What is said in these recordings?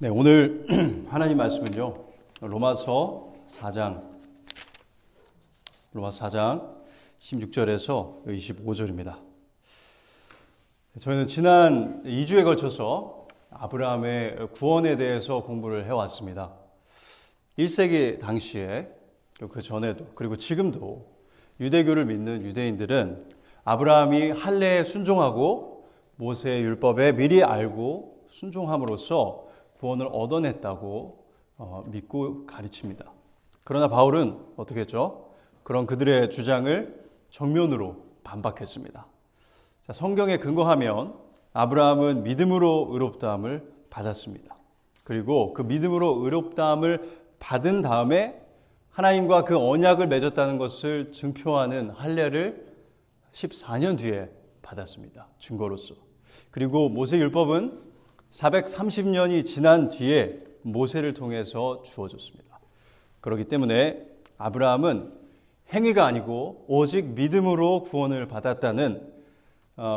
네, 오늘 하나님 말씀은요. 로마서 4장 16절에서 25절입니다. 저희는 지난 2주에 걸쳐서 아브라함의 구원에 대해서 공부를 해왔습니다. 1세기 당시에 그 전에도 그리고 지금도 유대교를 믿는 유대인들은 아브라함이 할례에 순종하고 모세의 율법에 미리 알고 순종함으로써 구원을 얻어냈다고 믿고 가르칩니다. 그러나 바울은 어떻게 했죠? 그런 그들의 주장을 정면으로 반박했습니다. 자, 성경에 근거하면 아브라함은 믿음으로 의롭다함을 받았습니다. 그리고 그 믿음으로 의롭다함을 받은 다음에 하나님과 그 언약을 맺었다는 것을 증표하는 할례를 14년 뒤에 받았습니다. 증거로서. 그리고 모세율법은 430년이 지난 뒤에 모세를 통해서 주어졌습니다. 그렇기 때문에 아브라함은 행위가 아니고 오직 믿음으로 구원을 받았다는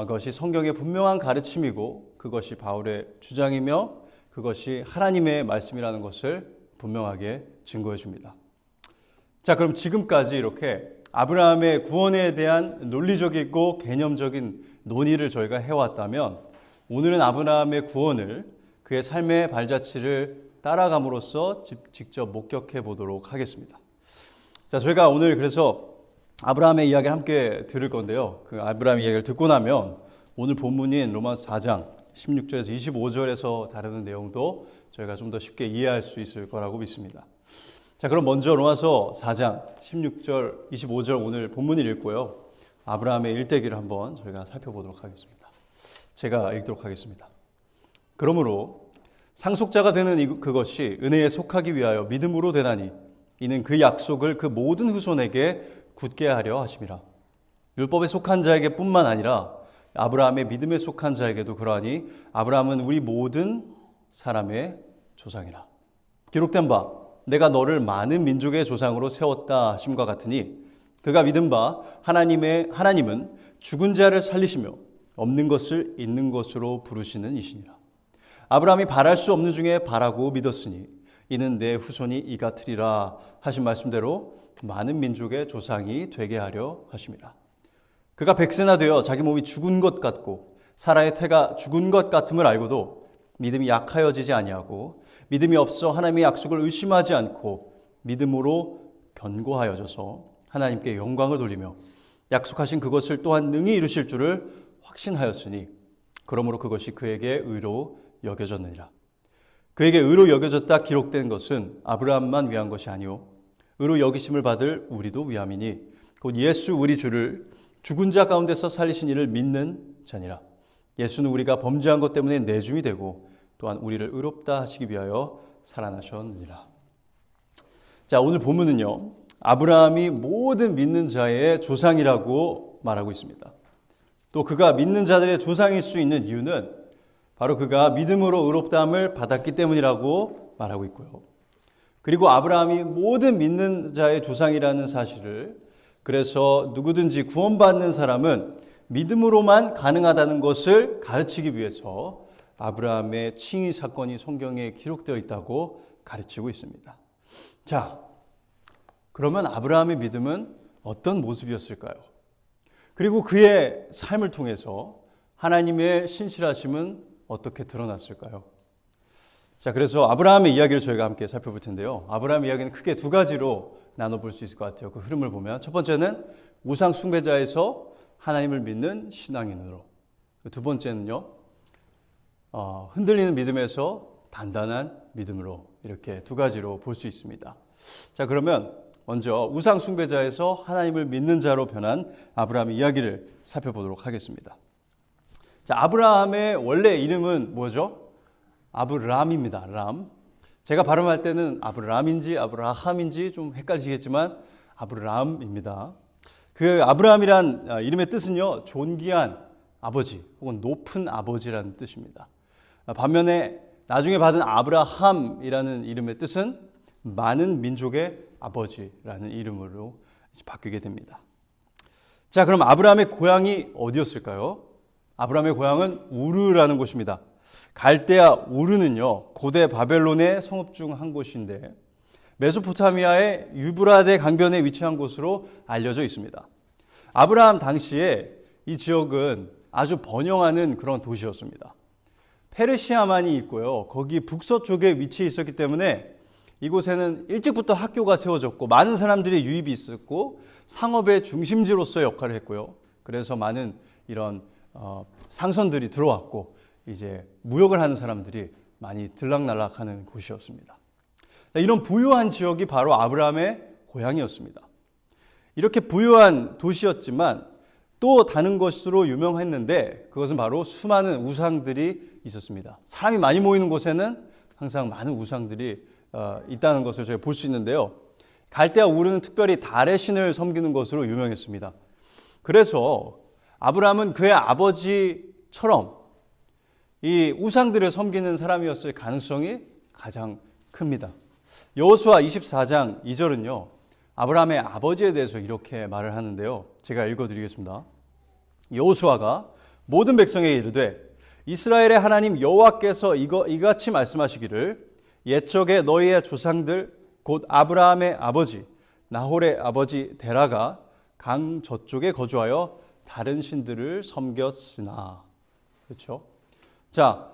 것이 성경의 분명한 가르침이고 그것이 바울의 주장이며 그것이 하나님의 말씀이라는 것을 분명하게 증거해 줍니다. 자, 그럼 지금까지 이렇게 아브라함의 구원에 대한 논리적이고 개념적인 논의를 저희가 해왔다면 오늘은 아브라함의 구원을 그의 삶의 발자취를 따라감으로써 직접 목격해 보도록 하겠습니다. 자, 저희가 오늘 그래서 아브라함의 이야기를 함께 들을 건데요. 그 아브라함의 이야기를 듣고 나면 오늘 본문인 로마서 4장 16절에서 25절에서 다루는 내용도 저희가 좀 더 쉽게 이해할 수 있을 거라고 믿습니다. 자, 그럼 먼저 로마서 4장 16절, 25절 오늘 본문을 읽고요. 아브라함의 일대기를 한번 저희가 살펴보도록 하겠습니다. 제가 읽도록 하겠습니다. 그러므로 상속자가 되는 그것이 은혜에 속하기 위하여 믿음으로 되나니 이는 그 약속을 그 모든 후손에게 굳게 하려 하심이라. 율법에 속한 자에게 뿐만 아니라 아브라함의 믿음에 속한 자에게도 그러하니 아브라함은 우리 모든 사람의 조상이라. 기록된 바 내가 너를 많은 민족의 조상으로 세웠다 하심과 같으니 그가 믿은 바 하나님은 죽은 자를 살리시며 없는 것을 있는 것으로 부르시는 이시니라. 아브라함이 바랄 수 없는 중에 바라고 믿었으니 이는 내 후손이 이 같으리라 하신 말씀대로 많은 민족의 조상이 되게 하려 하심이라. 그가 백세나 되어 자기 몸이 죽은 것 같고 사라의 태가 죽은 것 같음을 알고도 믿음이 약하여지지 아니하고 믿음이 없어 하나님의 약속을 의심하지 않고 믿음으로 견고하여져서 하나님께 영광을 돌리며 약속하신 그것을 또한 능히 이루실 줄을 확신하였으니 그러므로 그것이 그에게 의로 여겨졌느니라. 그에게 의로 여겨졌다 기록된 것은 아브라함만 위한 것이 아니요 의로 여기심을 받을 우리도 위함이니 곧 예수 우리 주를 죽은 자 가운데서 살리신 이를 믿는 자니라. 예수는 우리가 범죄한 것 때문에 내줌이 되고 또한 우리를 의롭다 하시기 위하여 살아나셨느니라. 자, 오늘 본문은요 아브라함이 모든 믿는 자의 조상이라고 말하고 있습니다. 또 그가 믿는 자들의 조상일 수 있는 이유는 바로 그가 믿음으로 의롭다함을 받았기 때문이라고 말하고 있고요. 그리고 아브라함이 모든 믿는 자의 조상이라는 사실을 그래서 누구든지 구원받는 사람은 믿음으로만 가능하다는 것을 가르치기 위해서 아브라함의 칭의 사건이 성경에 기록되어 있다고 가르치고 있습니다. 자, 그러면 아브라함의 믿음은 어떤 모습이었을까요? 그리고 그의 삶을 통해서 하나님의 신실하심은 어떻게 드러났을까요? 자, 그래서 아브라함의 이야기를 저희가 함께 살펴볼 텐데요. 아브라함의 이야기는 크게 두 가지로 나눠볼 수 있을 것 같아요. 그 흐름을 보면 첫 번째는 우상 숭배자에서 하나님을 믿는 신앙인으로, 두 번째는요 흔들리는 믿음에서 단단한 믿음으로, 이렇게 두 가지로 볼 수 있습니다. 자, 그러면 먼저 우상 숭배자에서 하나님을 믿는 자로 변한 아브라함의 이야기를 살펴보도록 하겠습니다. 자, 아브라함의 원래 이름은 뭐죠? 아브람입니다. 람. 제가 발음할 때는 아브람인지 아브라함인지 좀 헷갈리시겠지만 아브람입니다. 그 아브람이란 이름의 뜻은요 존귀한 아버지 혹은 높은 아버지라는 뜻입니다. 반면에 나중에 받은 아브라함이라는 이름의 뜻은 많은 민족의 아버지라는 이름으로 바뀌게 됩니다. 자, 그럼 아브라함의 고향이 어디였을까요? 아브라함의 고향은 우르라는 곳입니다. 갈대아 우르는요, 고대 바벨론의 성읍 중 한 곳인데 메소포타미아의 유브라데 강변에 위치한 곳으로 알려져 있습니다. 아브라함 당시에 이 지역은 아주 번영하는 그런 도시였습니다. 페르시아만이 있고요. 거기 북서쪽에 위치해 있었기 때문에 이곳에는 일찍부터 학교가 세워졌고 많은 사람들이 유입이 있었고 상업의 중심지로서의 역할을 했고요. 그래서 많은 이런 상선들이 들어왔고 이제 무역을 하는 사람들이 많이 들락날락하는 곳이었습니다. 이런 부유한 지역이 바로 아브라함의 고향이었습니다. 이렇게 부유한 도시였지만 또 다른 것으로 유명했는데 그것은 바로 수많은 우상들이 있었습니다. 사람이 많이 모이는 곳에는 항상 많은 우상들이 있다는 것을 저희가 볼 수 있는데요. 갈대아 우르는 특별히 달의 신을 섬기는 것으로 유명했습니다. 그래서 아브라함은 그의 아버지처럼 이 우상들을 섬기는 사람이었을 가능성이 가장 큽니다. 여호수아 24장 2절은요. 아브라함의 아버지에 대해서 이렇게 말을 하는데요. 제가 읽어드리겠습니다. 여호수아가 모든 백성에게 이르되 이스라엘의 하나님 여호와께서 이같이 말씀하시기를 옛적에 너희의 조상들 곧 아브라함의 아버지 나홀의 아버지 데라가 강 저쪽에 거주하여 다른 신들을 섬겼으나. 그렇죠? 자,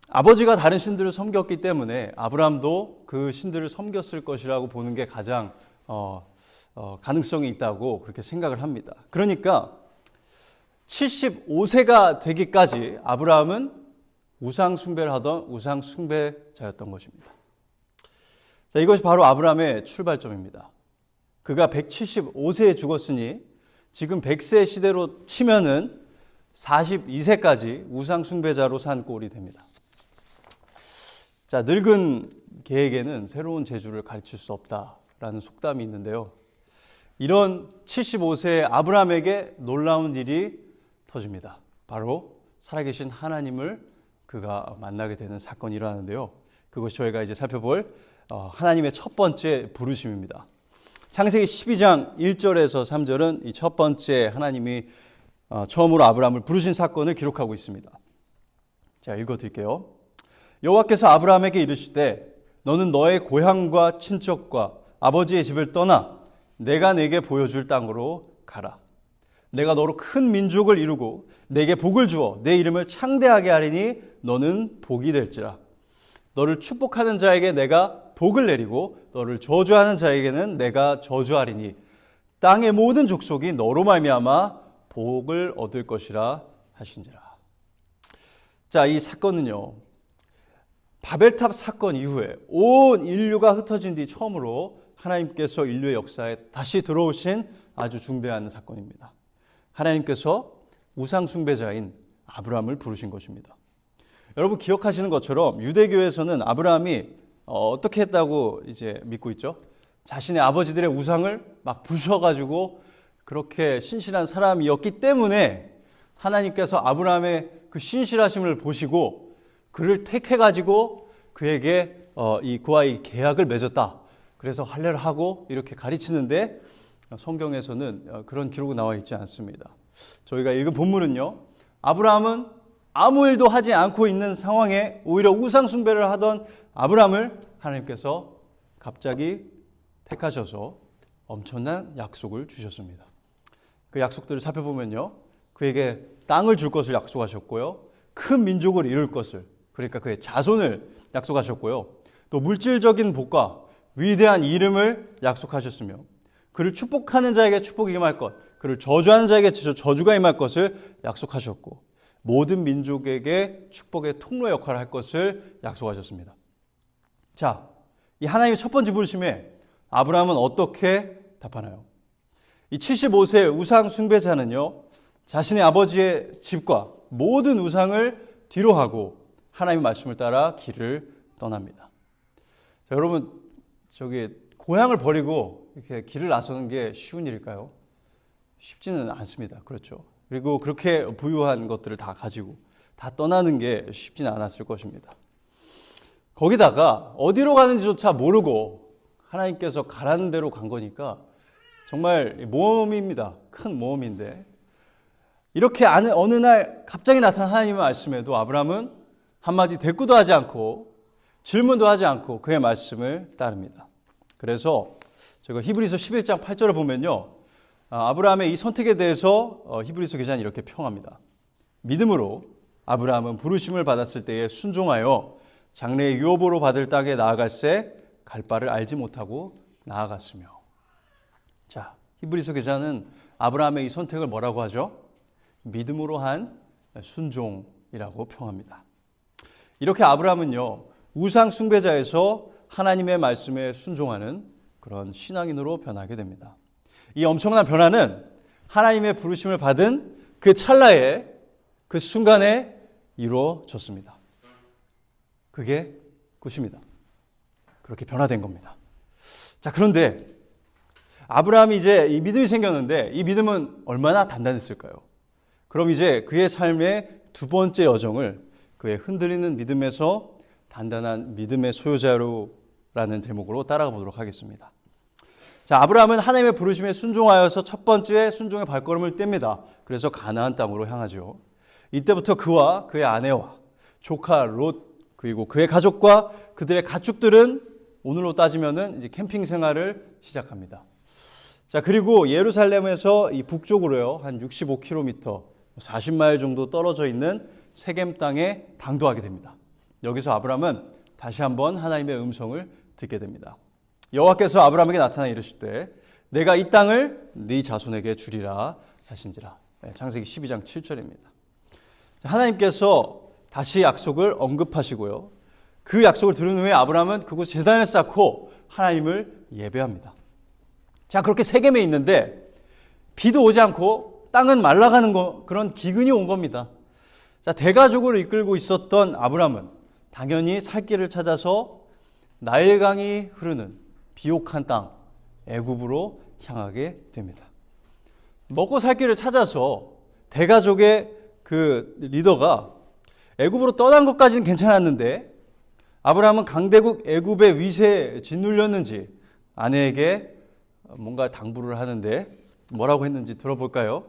아버지가 다른 신들을 섬겼기 때문에 아브라함도 그 신들을 섬겼을 것이라고 보는 게 가장 가능성이 있다고 그렇게 생각을 합니다. 그러니까 75세가 되기까지 아브라함은 우상 숭배를 하던 우상 숭배자였던 것입니다. 자, 이것이 바로 아브라함의 출발점입니다. 그가 175세에 죽었으니 지금 100세 시대로 치면은 42세까지 우상 숭배자로 산 꼴이 됩니다. 자, 늙은 개에게는 새로운 재주를 가르칠 수 없다라는 속담이 있는데요. 이런 75세의 아브라함에게 놀라운 일이 터집니다. 바로 살아계신 하나님을 그가 만나게 되는 사건이 일어나는데요. 그것이 저희가 이제 살펴볼 하나님의 첫 번째 부르심입니다. 창세기 12장 1절에서 3절은 이 첫 번째 하나님이 처음으로 아브라함을 부르신 사건을 기록하고 있습니다. 자, 읽어드릴게요. 여호와께서 아브라함에게 이르시되 너는 너의 고향과 친척과 아버지의 집을 떠나 내가 내게 보여줄 땅으로 가라. 내가 너로 큰 민족을 이루고 내게 복을 주어 내 이름을 창대하게 하리니 너는 복이 될지라. 너를 축복하는 자에게 내가 복을 내리고 너를 저주하는 자에게는 내가 저주하리니 땅의 모든 족속이 너로 말미암아 복을 얻을 것이라 하신지라. 자, 이 사건은요, 바벨탑 사건 이후에 온 인류가 흩어진 뒤 처음으로 하나님께서 인류의 역사에 다시 들어오신 아주 중대한 사건입니다. 하나님께서 우상 숭배자인 아브라함을 부르신 것입니다. 여러분 기억하시는 것처럼 유대교에서는 아브라함이 어떻게 했다고 이제 믿고 있죠? 자신의 아버지들의 우상을 막 부셔가지고 그렇게 신실한 사람이었기 때문에 하나님께서 아브라함의 그 신실하심을 보시고 그를 택해가지고 그에게 그와의 계약을 맺었다. 그래서 할례를 하고 이렇게 가르치는데 성경에서는 그런 기록이 나와 있지 않습니다. 저희가 읽은 본문은요, 아브라함은 아무 일도 하지 않고 있는 상황에 오히려 우상 숭배를 하던 아브라함을 하나님께서 갑자기 택하셔서 엄청난 약속을 주셨습니다. 그 약속들을 살펴보면요, 그에게 땅을 줄 것을 약속하셨고요, 큰 민족을 이룰 것을, 그러니까 그의 자손을 약속하셨고요, 또 물질적인 복과 위대한 이름을 약속하셨으며 그를 축복하는 자에게 축복이 임할 것, 그를 저주하는 자에게 저주가 임할 것을 약속하셨고 모든 민족에게 축복의 통로 역할을 할 것을 약속하셨습니다. 자, 이 하나님의 첫 번째 부르심에 아브라함은 어떻게 답하나요? 이 75세의 우상 숭배자는요, 자신의 아버지의 집과 모든 우상을 뒤로하고 하나님의 말씀을 따라 길을 떠납니다. 자, 여러분, 고향을 버리고 이렇게 길을 나서는 게 쉬운 일일까요? 쉽지는 않습니다. 그렇죠. 그리고 그렇게 부유한 것들을 다 가지고 다 떠나는 게 쉽지는 않았을 것입니다. 거기다가 어디로 가는지조차 모르고 하나님께서 가라는 대로 간 거니까 정말 모험입니다. 큰 모험인데 이렇게 어느 날 갑자기 나타난 하나님의 말씀에도 아브라함은 한마디 대꾸도 하지 않고 질문도 하지 않고 그의 말씀을 따릅니다. 그래서 제가 히브리서 11장 8절을 보면요. 아브라함의 이 선택에 대해서 히브리서 기자는 이렇게 평합니다. 믿음으로 아브라함은 부르심을 받았을 때에 순종하여 장래의 유업으로 받을 땅에 나아갈새 갈 바를 알지 못하고 나아갔으며. 자, 히브리서 기자는 아브라함의 이 선택을 뭐라고 하죠? 믿음으로 한 순종이라고 평합니다. 이렇게 아브라함은요, 우상 숭배자에서 하나님의 말씀에 순종하는 그런 신앙인으로 변하게 됩니다. 이 엄청난 변화는 하나님의 부르심을 받은 그 찰나에, 그 순간에 이루어졌습니다. 그게 끝입니다. 그렇게 변화된 겁니다. 자, 그런데 아브라함이 이제 이 믿음이 생겼는데 이 믿음은 얼마나 단단했을까요? 그럼 이제 그의 삶의 두 번째 여정을 그의 흔들리는 믿음에서 단단한 믿음의 소유자로라는 제목으로 따라가 보도록 하겠습니다. 자, 아브라함은 하나님의 부르심에 순종하여서 첫 번째 순종의 발걸음을 뗍니다. 그래서 가나안 땅으로 향하죠. 이때부터 그와 그의 아내와 조카 롯 그리고 그의 가족과 그들의 가축들은 오늘로 따지면은 이제 캠핑 생활을 시작합니다. 자, 그리고 예루살렘에서 이 북쪽으로요, 한 65km, 40마일 정도 떨어져 있는 세겜 땅에 당도하게 됩니다. 여기서 아브라함은 다시 한번 하나님의 음성을 듣게 됩니다. 여호와께서 아브라함에게 나타나 이르실 때 내가 이 땅을 네 자손에게 주리라 하신지라. 창세기 12장 7절입니다. 하나님께서 다시 약속을 언급하시고요. 그 약속을 들은 후에 아브라함은 그곳 제단을 쌓고 하나님을 예배합니다. 자, 그렇게 세겜에 있는데 비도 오지 않고 땅은 말라가는 그런 기근이 온 겁니다. 자, 대가족을 이끌고 있었던 아브라함은 당연히 살 길을 찾아서 나일강이 흐르는 비옥한 땅 애굽으로 향하게 됩니다. 먹고 살 길을 찾아서 대가족의 그 리더가 애굽으로 떠난 것까지는 괜찮았는데 아브라함은 강대국 애굽의 위세에 짓눌렸는지 아내에게 뭔가 당부를 하는데 뭐라고 했는지 들어볼까요?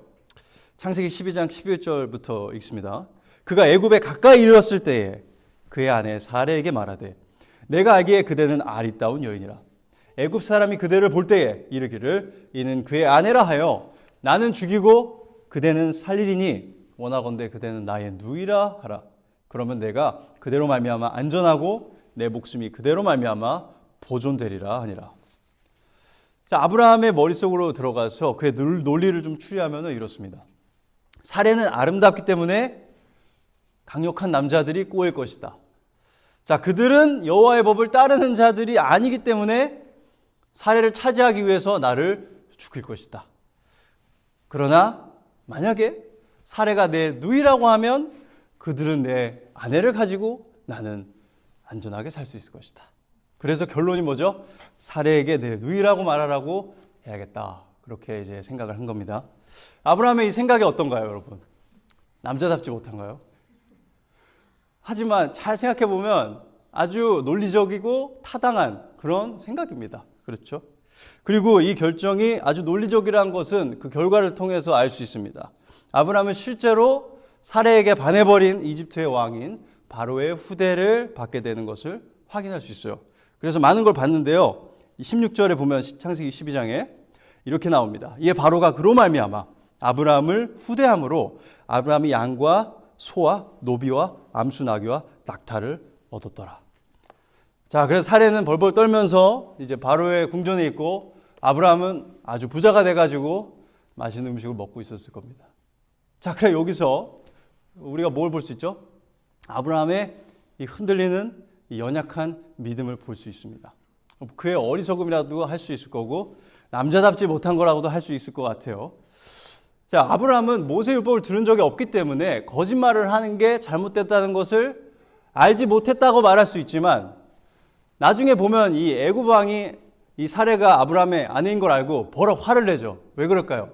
창세기 12장 11절부터 읽습니다. 그가 애굽에 가까이 이르렀을 때에 그의 아내 사레에게 말하되 내가 알기에 그대는 아리따운 여인이라. 애굽 사람이 그대를 볼 때에 이르기를 이는 그의 아내라 하여 나는 죽이고 그대는 살리리니 원하건대 그대는 나의 누이라 하라. 그러면 내가 그대로 말미암아 안전하고 내 목숨이 그대로 말미암아 보존되리라 하니라. 자, 아브라함의 머릿속으로 들어가서 그의 논리를 좀 추리하면 이렇습니다. 사례는 아름답기 때문에 강력한 남자들이 꼬일 것이다. 자, 그들은 여호와의 법을 따르는 자들이 아니기 때문에 사례를 차지하기 위해서 나를 죽일 것이다. 그러나 만약에 사례가 내 누이라고 하면 그들은 내 아내를 가지고 나는 안전하게 살 수 있을 것이다. 그래서 결론이 뭐죠? 사례에게 내 누이라고 말하라고 해야겠다. 그렇게 이제 생각을 한 겁니다. 아브라함의 이 생각이 어떤가요, 여러분? 남자답지 못한가요? 하지만 잘 생각해 보면 아주 논리적이고 타당한 그런 생각입니다. 그렇죠? 그리고 이 결정이 아주 논리적이라는 것은 그 결과를 통해서 알 수 있습니다. 아브라함은 실제로 사례에게 반해버린 이집트의 왕인 바로의 후대를 받게 되는 것을 확인할 수 있어요. 그래서 많은 걸 봤는데요. 16절에 보면 창세기 12장에 이렇게 나옵니다. 이에 바로가 그로 말미암아 아브라함을 후대함으로 아브라함이 양과 소와 노비와 암수 나귀와 낙타를 얻었더라. 자, 그래서 사례는 벌벌 떨면서 이제 바로의 궁전에 있고 아브라함은 아주 부자가 돼가지고 맛있는 음식을 먹고 있었을 겁니다. 자, 그래 여기서 우리가 뭘 볼 수 있죠? 아브라함의 이 흔들리는 이 연약한 믿음을 볼 수 있습니다. 그의 어리석음이라도 할 수 있을 거고 남자답지 못한 거라고도 할 수 있을 것 같아요. 자, 아브라함은 모세율법을 들은 적이 없기 때문에 거짓말을 하는 게 잘못됐다는 것을 알지 못했다고 말할 수 있지만 나중에 보면 이 애굽 왕이 이 사례가 아브라함의 아내인 걸 알고 버럭 화를 내죠. 왜 그럴까요?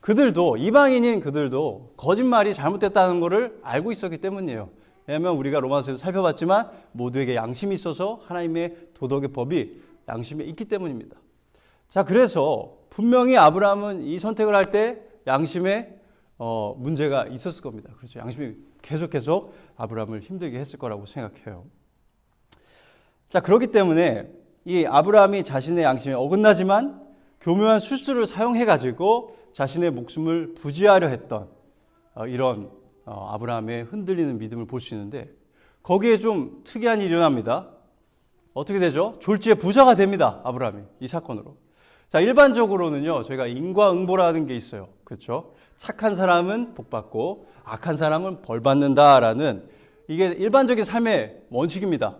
그들도 이방인인 그들도 거짓말이 잘못됐다는 것을 알고 있었기 때문이에요. 왜냐하면 우리가 로마서에서 살펴봤지만 모두에게 양심이 있어서 하나님의 도덕의 법이 양심에 있기 때문입니다. 자, 그래서 분명히 아브라함은 이 선택을 할 때 양심에 문제가 있었을 겁니다. 그렇죠. 양심이 계속 아브라함을 힘들게 했을 거라고 생각해요. 자, 그렇기 때문에 이 아브라함이 자신의 양심에 어긋나지만 교묘한 술수를 사용해가지고 자신의 목숨을 부지하려 했던 이런 아브라함의 흔들리는 믿음을 볼 수 있는데 거기에 좀 특이한 일이 일어납니다. 어떻게 되죠? 졸지에 부자가 됩니다. 아브라함이 이 사건으로. 자, 일반적으로는요, 저희가 인과응보라는 게 있어요. 그렇죠? 착한 사람은 복받고 악한 사람은 벌받는다라는 이게 일반적인 삶의 원칙입니다.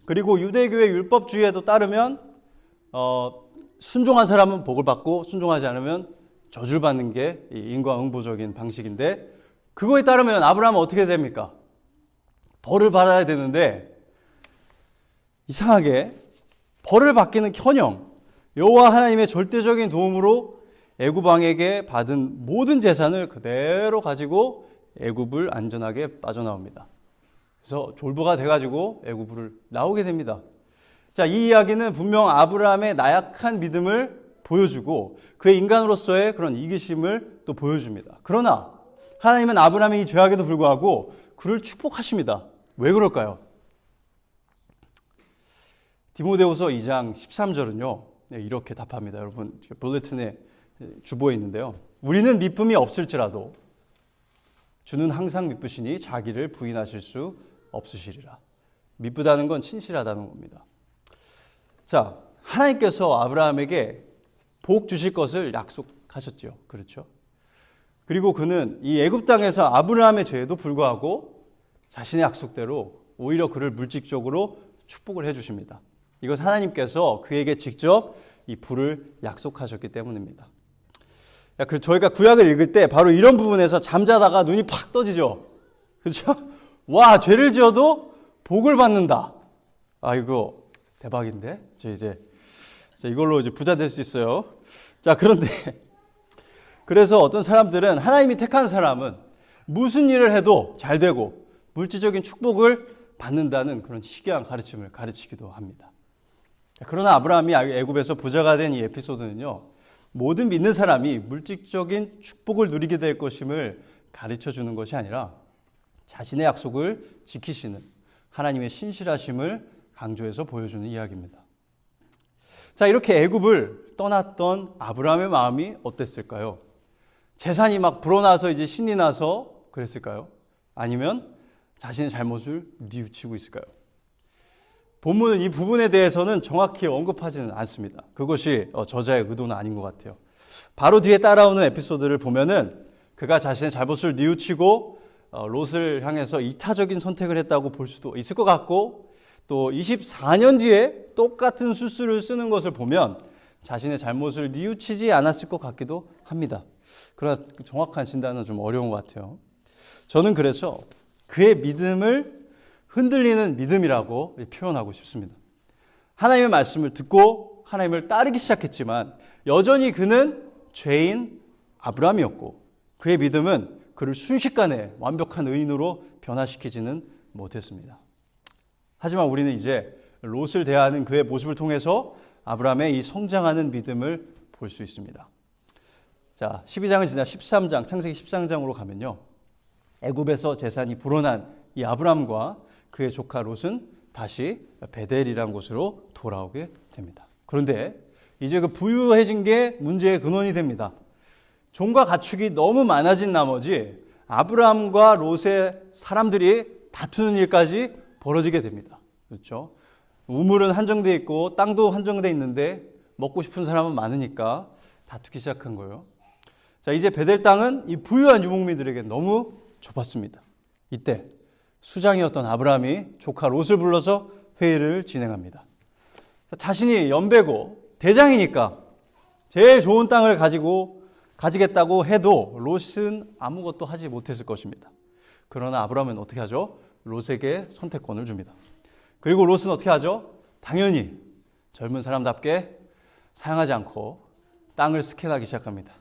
그리고 유대교의 율법주의에도 따르면 순종한 사람은 복을 받고 순종하지 않으면 저주를 받는 게 인과응보적인 방식인데 그거에 따르면 아브라함은 어떻게 됩니까? 벌을 받아야 되는데 이상하게 벌을 받기는커녕 여호와 하나님의 절대적인 도움으로 애굽 왕에게 받은 모든 재산을 그대로 가지고 애굽을 안전하게 빠져나옵니다. 그래서 졸부가 돼가지고 애굽을 나오게 됩니다. 자, 이 이야기는 분명 아브라함의 나약한 믿음을 보여주고 그의 인간으로서의 그런 이기심을 또 보여줍니다. 그러나 하나님은 아브라함의 이 죄악에도 불구하고 그를 축복하십니다. 왜 그럴까요? 디모데후서 2장 13절은요. 이렇게 답합니다. 여러분 블레튼에 주보에 있는데요. 우리는 미쁨이 없을지라도 주는 항상 미쁘시니 자기를 부인하실 수 없으시리라. 미쁘다는 건 친실하다는 겁니다. 자, 하나님께서 아브라함에게 복 주실 것을 약속하셨죠. 그렇죠? 그리고 그는 이 애굽 땅에서 아브라함의 죄에도 불구하고 자신의 약속대로 오히려 그를 물질적으로 축복을 해 주십니다. 이것 하나님께서 그에게 직접 이 부를 약속하셨기 때문입니다. 그래서 저희가 구약을 읽을 때 바로 이런 부분에서 잠자다가 눈이 팍 떠지죠. 그렇죠? 와, 죄를 지어도 복을 받는다. 아, 이거 대박인데? 저 이제 이걸로 이제 부자 될 수 있어요. 자, 그런데 그래서 어떤 사람들은 하나님이 택한 사람은 무슨 일을 해도 잘 되고 물질적인 축복을 받는다는 그런 희귀한 가르침을 가르치기도 합니다. 그러나 아브라함이 애굽에서 부자가 된 이 에피소드는요, 모든 믿는 사람이 물질적인 축복을 누리게 될 것임을 가르쳐 주는 것이 아니라 자신의 약속을 지키시는 하나님의 신실하심을 강조해서 보여주는 이야기입니다. 자, 이렇게 애굽을 떠났던 아브라함의 마음이 어땠을까요? 재산이 막 불어나서 이제 신이 나서 그랬을까요? 아니면 자신의 잘못을 뉘우치고 있을까요? 본문은 이 부분에 대해서는 정확히 언급하지는 않습니다. 그것이 저자의 의도는 아닌 것 같아요. 바로 뒤에 따라오는 에피소드를 보면은 그가 자신의 잘못을 뉘우치고 롯을 향해서 이타적인 선택을 했다고 볼 수도 있을 것 같고 또 24년 뒤에 똑같은 술수를 쓰는 것을 보면 자신의 잘못을 뉘우치지 않았을 것 같기도 합니다. 그러나 정확한 진단은 좀 어려운 것 같아요. 저는 그래서 그의 믿음을 흔들리는 믿음이라고 표현하고 싶습니다. 하나님의 말씀을 듣고 하나님을 따르기 시작했지만 여전히 그는 죄인 아브라함이었고 그의 믿음은 그를 순식간에 완벽한 의인으로 변화시키지는 못했습니다. 하지만 우리는 이제 롯을 대하는 그의 모습을 통해서 아브라함의 이 성장하는 믿음을 볼 수 있습니다. 자, 12장을 지나 13장, 창세기 13장으로 가면요. 애굽에서 재산이 불어난 이 아브라함과 그의 조카 롯은 다시 베델이라는 곳으로 돌아오게 됩니다. 그런데 이제 그 부유해진 게 문제의 근원이 됩니다. 종과 가축이 너무 많아진 나머지 아브라함과 롯의 사람들이 다투는 일까지 벌어지게 됩니다. 그렇죠? 우물은 한정되어 있고 땅도 한정되어 있는데 먹고 싶은 사람은 많으니까 다투기 시작한 거예요. 자, 이제 베델 땅은 이 부유한 유목민들에게 너무 좁았습니다. 이때 수장이었던 아브라함이 조카 롯을 불러서 회의를 진행합니다. 자신이 연배고 대장이니까 제일 좋은 땅을 가지겠다고 해도 롯은 아무것도 하지 못했을 것입니다. 그러나 아브라함은 어떻게 하죠? 롯에게 선택권을 줍니다. 그리고 롯은 어떻게 하죠? 당연히 젊은 사람답게 사양하지 않고 땅을 스캔하기 시작합니다.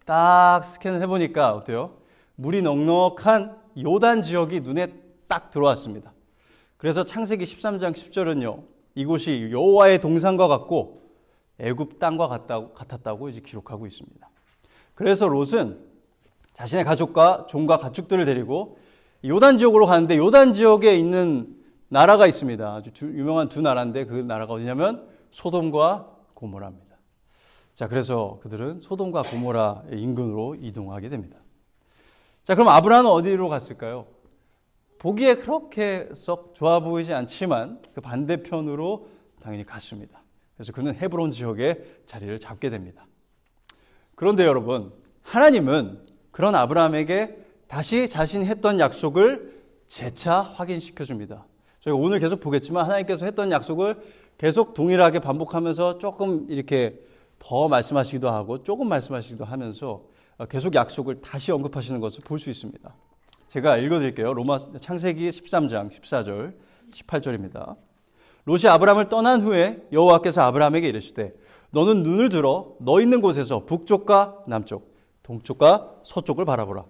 딱 스캔을 해보니까 어때요? 물이 넉넉한 요단 지역이 눈에 딱 들어왔습니다. 그래서 창세기 13장 10절은요. 이곳이 여호와의 동산과 같고 애굽 땅과 같았다고 이제 기록하고 있습니다. 그래서 롯은 자신의 가족과 종과 가축들을 데리고 요단 지역으로 가는데 요단 지역에 있는 나라가 있습니다. 아주 유명한 두 나라인데 그 나라가 어디냐면 소돔과 고모라입니다. 자, 그래서 그들은 소돔과 고모라의 인근으로 이동하게 됩니다. 자, 그럼 아브라함은 어디로 갔을까요? 보기에 그렇게 썩 좋아 보이지 않지만 그 반대편으로 당연히 갔습니다. 그래서 그는 헤브론 지역에 자리를 잡게 됩니다. 그런데 여러분, 하나님은 그런 아브라함에게 다시 자신이 했던 약속을 재차 확인시켜 줍니다. 저희가 오늘 계속 보겠지만 하나님께서 했던 약속을 계속 동일하게 반복하면서 조금 이렇게 더 말씀하시기도 하고 조금 말씀하시기도 하면서 계속 약속을 다시 언급하시는 것을 볼 수 있습니다. 제가 읽어드릴게요. 창세기 13장 14절 18절입니다. 롯이 아브라함을 떠난 후에 여호와께서 아브라함에게 이르시되 너는 눈을 들어 너 있는 곳에서 북쪽과 남쪽, 동쪽과 서쪽을 바라보라.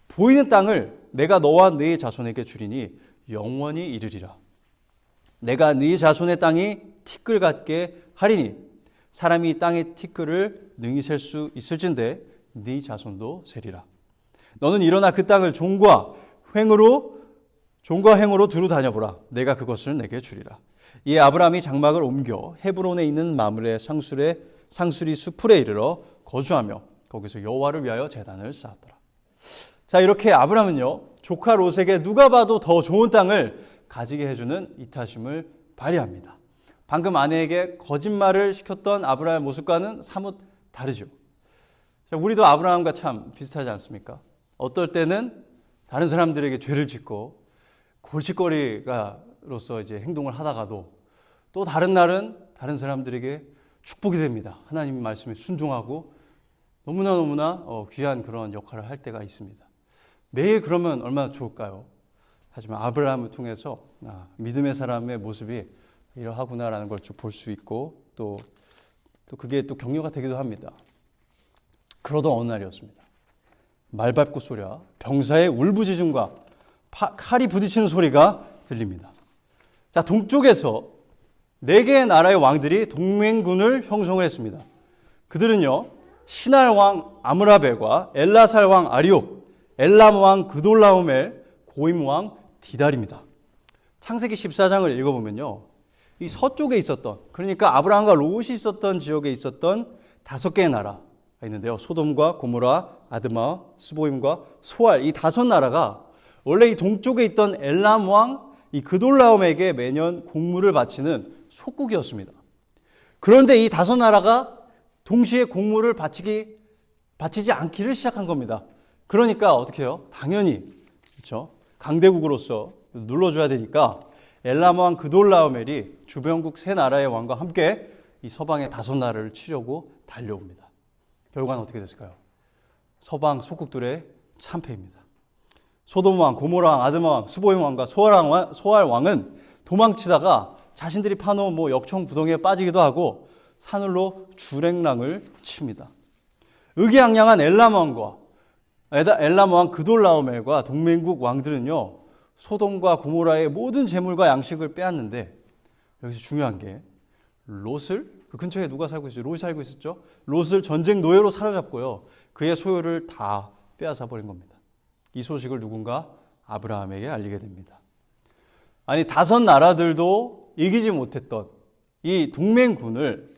보이는 땅을 내가 너와 네 자손에게 주리니 영원히 이르리라. 내가 네 자손의 땅이 티끌 같게 하리니 사람이 땅의 티끌을 능히 셀 수 있을진데 네 자손도 세리라. 너는 일어나 그 땅을 종과 횡으로 두루 다녀보라. 내가 그것을 내게 주리라. 이에 아브라함이 장막을 옮겨 헤브론에 있는 마므레 상수리 수풀에 이르러 거주하며 거기서 여호와를 위하여 제단을 쌓았더라. 자, 이렇게 아브라함은요 조카 롯에게 누가 봐도 더 좋은 땅을 가지게 해주는 이타심을 발휘합니다. 방금 아내에게 거짓말을 시켰던 아브라함의 모습과는 사뭇 다르죠. 자, 우리도 아브라함과 참 비슷하지 않습니까? 어떨 때는 다른 사람들에게 죄를 짓고 골칫거리가로서 이제 행동을 하다가도 또 다른 날은 다른 사람들에게 축복이 됩니다. 하나님의 말씀에 순종하고 너무나 귀한 그런 역할을 할 때가 있습니다. 매일 그러면 얼마나 좋을까요? 하지만 아브라함을 통해서 믿음의 사람의 모습이 이러하구나라는 걸 좀 볼 수 있고 또 그게 또 격려가 되기도 합니다. 그러던 어느 날이었습니다. 말밟고 소리와 병사의 울부짖음과 칼이 부딪히는 소리가 들립니다. 자, 동쪽에서 4개의 나라의 왕들이 동맹군을 형성을 했습니다. 그들은요, 시날 왕 아므라벨과 엘라살 왕 아리옥, 엘람 왕 그돌라오멜, 고임 왕 디달입니다. 창세기 14장을 읽어보면요, 이 서쪽에 있었던, 그러니까 아브라함과 롯이 있었던 지역에 있었던 5개의 나라가 있는데요. 소돔과 고모라, 아드마, 스보임과 소알, 이 5나라가 원래 이 동쪽에 있던 엘람 왕 이 그돌라움에게 매년 공물을 바치는 속국이었습니다. 그런데 이 5나라가 동시에 공물을 바치지 않기를 시작한 겁니다. 그러니까 어떻게 해요? 당연히 그렇죠? 강대국으로서 눌러줘야 되니까 엘람 왕 그돌라오멜이 주변국 3나라의 왕과 함께 이 서방의 5나라를 치려고 달려옵니다. 결과는 어떻게 됐을까요? 서방 속국들의 참패입니다. 소돔 왕, 고모라 왕, 아드마 왕, 스보임 왕과 소알 왕은 도망치다가 자신들이 파놓은 역청부동에 빠지기도 하고 산울로 주랭랑을 칩니다. 의기양양한 엘람 왕 그돌라오멜과 동맹국 왕들은요, 소돔과 고모라의 모든 재물과 양식을 빼앗는데 여기서 중요한 게 롯을, 그 근처에 누가 살고 있어요? 롯이 살고 있었죠? 롯을 전쟁 노예로 사로잡고요, 그의 소유를 다 빼앗아 버린 겁니다. 이 소식을 누군가 아브라함에게 알리게 됩니다. 아니, 5나라들도 이기지 못했던 이 동맹군을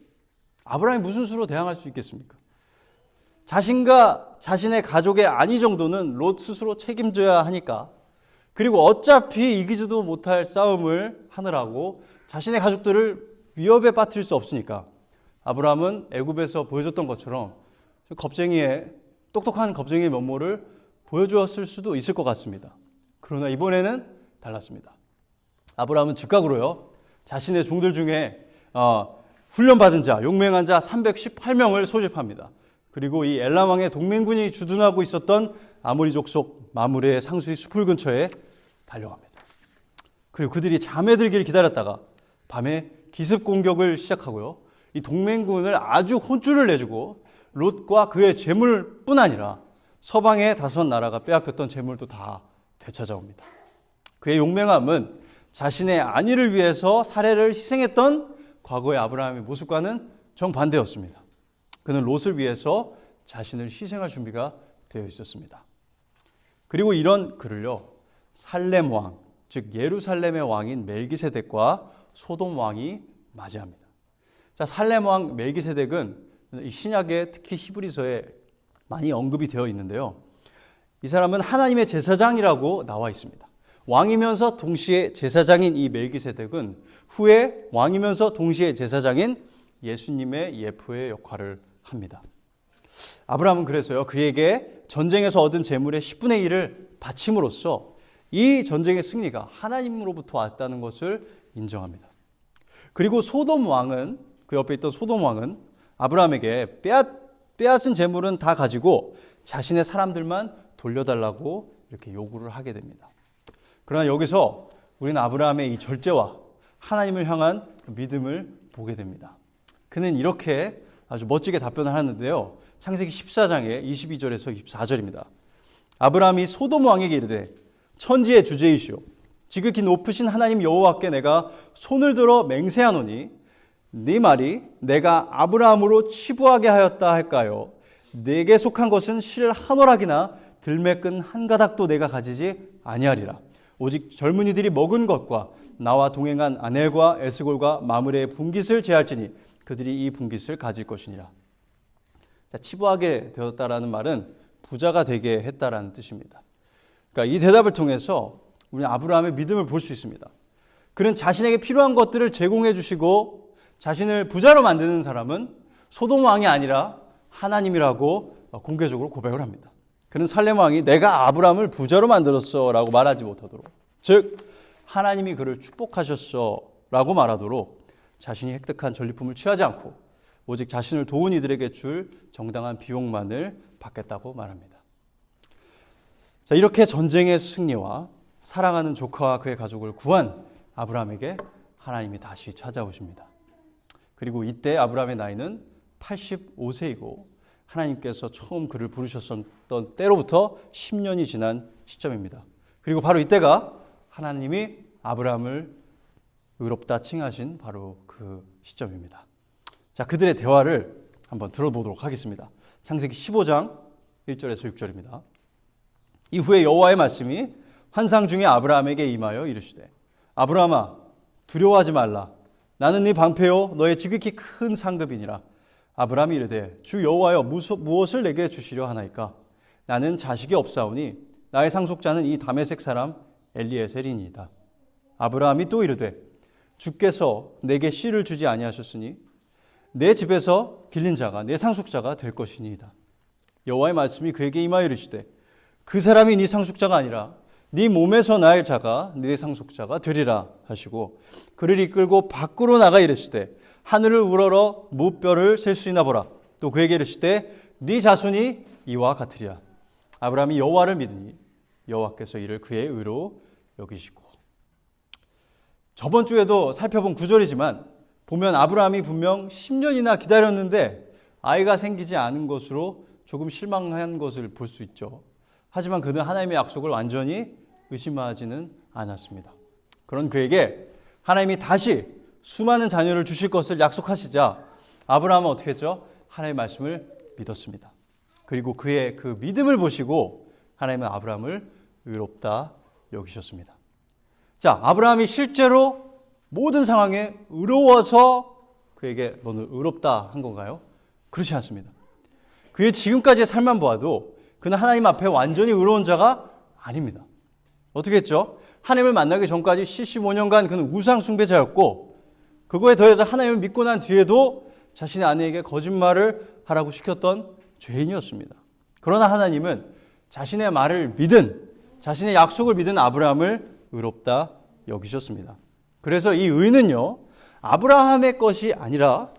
아브라함이 무슨 수로 대항할 수 있겠습니까? 자신과 자신의 가족의 안위 정도는 롯 스스로 책임져야 하니까, 그리고 어차피 이기지도 못할 싸움을 하느라고 자신의 가족들을 위협에 빠뜨릴 수 없으니까 아브라함은 애굽에서 보여줬던 것처럼 똑똑한 겁쟁이의 면모를 보여주었을 수도 있을 것 같습니다. 그러나 이번에는 달랐습니다. 아브라함은 즉각으로요, 자신의 종들 중에 훈련받은 자, 용맹한 자 318명을 소집합니다. 그리고 이 엘람 왕의 동맹군이 주둔하고 있었던 아모리 족속 마므레의 상수리 수풀 근처에 달려갑니다. 그리고 그들이 잠에 들기를 기다렸다가 밤에 기습 공격을 시작하고요, 이 동맹군을 아주 혼쭐을 내주고 롯과 그의 재물뿐 아니라 서방의 5나라가 빼앗겼던 재물도 다 되찾아옵니다. 그의 용맹함은 자신의 안위를 위해서 사례를 희생했던 과거의 아브라함의 모습과는 정반대였습니다. 그는 롯을 위해서 자신을 희생할 준비가 되어 있었습니다. 그리고 이런 그를요, 살렘 왕, 즉 예루살렘의 왕인 멜기세덱과 소돔 왕이 맞이합니다. 자, 살렘 왕 멜기세덱은 이 신약에 특히 히브리서에 많이 언급이 되어 있는데요. 이 사람은 하나님의 제사장이라고 나와 있습니다. 왕이면서 동시에 제사장인 이 멜기세덱은 후에 왕이면서 동시에 제사장인 예수님의 예표의 역할을 합니다. 아브라함은 그래서요, 그에게 전쟁에서 얻은 재물의 10분의 1을 바침으로써 이 전쟁의 승리가 하나님으로부터 왔다는 것을 인정합니다. 그리고 소돔 왕은, 그 옆에 있던 소돔 왕은 아브라함에게 빼앗은 재물은 다 가지고 자신의 사람들만 돌려달라고 이렇게 요구를 하게 됩니다. 그러나 여기서 우리는 아브라함의 이 절제와 하나님을 향한 믿음을 보게 됩니다. 그는 이렇게 아주 멋지게 답변을 하는데요. 창세기 14장의 22절에서 24절입니다. 아브라함이 소돔 왕에게 이르되 천지의 주제이시오 지극히 높으신 하나님 여호와께 내가 손을 들어 맹세하노니 네 말이 내가 아브라함으로 치부하게 하였다 할까요? 내게 속한 것은 실 한 오락이나 들매끈 한 가닥도 내가 가지지 아니하리라. 오직 젊은이들이 먹은 것과 나와 동행한 아넬과 에스골과 마므레의 분깃을 제할지니 그들이 이 분깃을 가질 것이니라. 자, 치부하게 되었다라는 말은 부자가 되게 했다라는 뜻입니다. 그러니까 이 대답을 통해서 우리는 아브라함의 믿음을 볼 수 있습니다. 그는 자신에게 필요한 것들을 제공해 주시고 자신을 부자로 만드는 사람은 소돔 왕이 아니라 하나님이라고 공개적으로 고백을 합니다. 그는 살렘 왕이 내가 아브라함을 부자로 만들었어 라고 말하지 못하도록, 즉 하나님이 그를 축복하셨어 라고 말하도록 자신이 획득한 전리품을 취하지 않고 오직 자신을 도운 이들에게 줄 정당한 비용만을 받겠다고 말합니다. 자, 이렇게 전쟁의 승리와 사랑하는 조카와 그의 가족을 구한 아브라함에게 하나님이 다시 찾아오십니다. 그리고 이때 아브라함의 나이는 85세이고 하나님께서 처음 그를 부르셨던 때로부터 10년이 지난 시점입니다. 그리고 바로 이때가 하나님이 아브라함을 의롭다 칭하신 바로 그 시점입니다. 자, 그들의 대화를 한번 들어보도록 하겠습니다. 창세기 15장 1절에서 6절입니다. 이후에 여호와의 말씀이 환상 중에 아브라함에게 임하여 이르시되 아브라함아 두려워하지 말라. 나는 네 방패요 너의 지극히 큰 상급이니라. 아브라함이 이르되 주 여호와여 무엇을 내게 주시려 하나이까? 나는 자식이 없사오니 나의 상속자는 이 다메섹 사람 엘리에셀이니이다. 아브라함이 또 이르되 주께서 내게 씨를 주지 아니하셨으니 내 집에서 길린 자가 내 상속자가 될 것이니이다. 여호와의 말씀이 그에게 임하여 이르시되 그 사람이 네 상속자가 아니라 네 몸에서 날 자가 네 상속자가 되리라 하시고 그를 이끌고 밖으로 나가 이르시되 하늘을 우러러 무뼈를 셀 수 있나 보라. 또 그에게 이르시되 네 자손이 이와 같으리라. 아브라함이 여호와를 믿으니 여호와께서 이를 그의 의로 여기시고. 저번 주에도 살펴본 구절이지만 보면 아브라함이 분명 10년이나 기다렸는데 아이가 생기지 않은 것으로 조금 실망한 것을 볼 수 있죠. 하지만 그는 하나님의 약속을 완전히 의심하지는 않았습니다. 그런 그에게 하나님이 다시 수많은 자녀를 주실 것을 약속하시자 아브라함은 어떻게 했죠? 하나님의 말씀을 믿었습니다. 그리고 그의 그 믿음을 보시고 하나님은 아브라함을 의롭다 여기셨습니다. 자, 아브라함이 실제로 모든 상황에 의로워서 그에게 너는 의롭다 한 건가요? 그렇지 않습니다. 그의 지금까지의 삶만 보아도 그는 하나님 앞에 완전히 의로운 자가 아닙니다. 어떻게 했죠? 하나님을 만나기 전까지 75년간 그는 우상 숭배자였고 그거에 더해서 하나님을 믿고 난 뒤에도 자신의 아내에게 거짓말을 하라고 시켰던 죄인이었습니다. 그러나 하나님은 자신의 말을 믿은, 자신의 약속을 믿은 아브라함을 의롭다 여기셨습니다. 그래서 이 의는요, 아브라함의 것이 아니라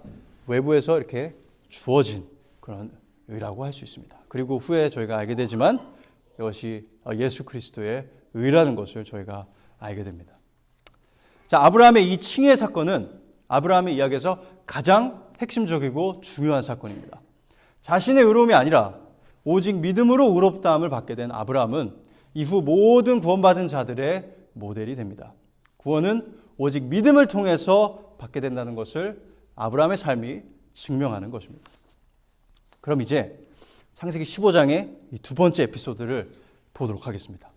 외부에서 이렇게 주어진 그런 의라고 할 수 있습니다. 그리고 후에 저희가 알게 되지만 이것이 예수 그리스도의 의라는 것을 저희가 알게 됩니다. 자, 아브라함의 이 칭의 사건은 아브라함의 이야기에서 가장 핵심적이고 중요한 사건입니다. 자신의 의로움이 아니라 오직 믿음으로 의롭다함을 받게 된 아브라함은 이후 모든 구원받은 자들의 모델이 됩니다. 구원은 오직 믿음을 통해서 받게 된다는 것을 아브라함의 삶이 증명하는 것입니다. 그럼 이제 창세기 15장의 이 두 번째 에피소드를 보도록 하겠습니다.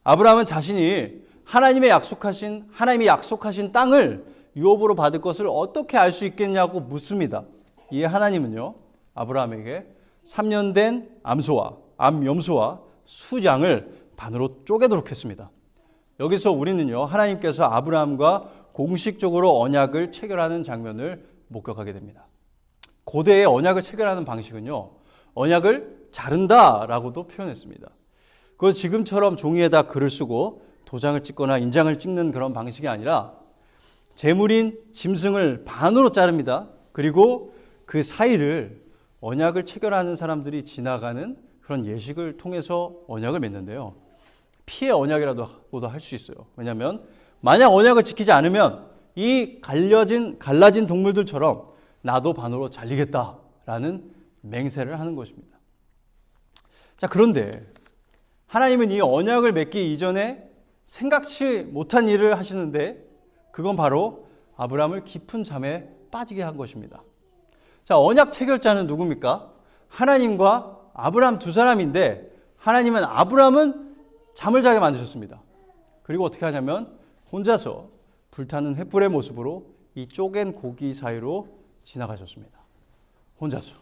아브라함은 자신이 하나님이 약속하신 땅을 유업으로 받을 것을 어떻게 알 수 있겠냐고 묻습니다. 이에 하나님은요, 아브라함에게 3년 된 암염소와 수장을 반으로 쪼개도록 했습니다. 여기서 우리는요, 하나님께서 아브라함과 공식적으로 언약을 체결하는 장면을 목격하게 됩니다. 고대의 언약을 체결하는 방식은요, 언약을 자른다라고도 표현했습니다. 그것 지금처럼 종이에다 글을 쓰고 도장을 찍거나 인장을 찍는 그런 방식이 아니라 제물인 짐승을 반으로 자릅니다. 그리고 그 사이를 언약을 체결하는 사람들이 지나가는 그런 예식을 통해서 언약을 맺는데요. 피의 언약이라고도 할 수 있어요. 왜냐하면 만약 언약을 지키지 않으면 이 갈라진 동물들처럼 나도 반으로 잘리겠다라는 맹세를 하는 것입니다. 자, 그런데 하나님은 이 언약을 맺기 이전에 생각지 못한 일을 하시는데 그건 바로 아브라함을 깊은 잠에 빠지게 한 것입니다. 자, 언약 체결자는 누굽니까? 하나님과 아브라함 두 사람인데 하나님은 아브라함은 잠을 자게 만드셨습니다. 그리고 어떻게 하냐면 혼자서 불타는 횃불의 모습으로 이 쪼갠 고기 사이로 지나가셨습니다. 혼자서.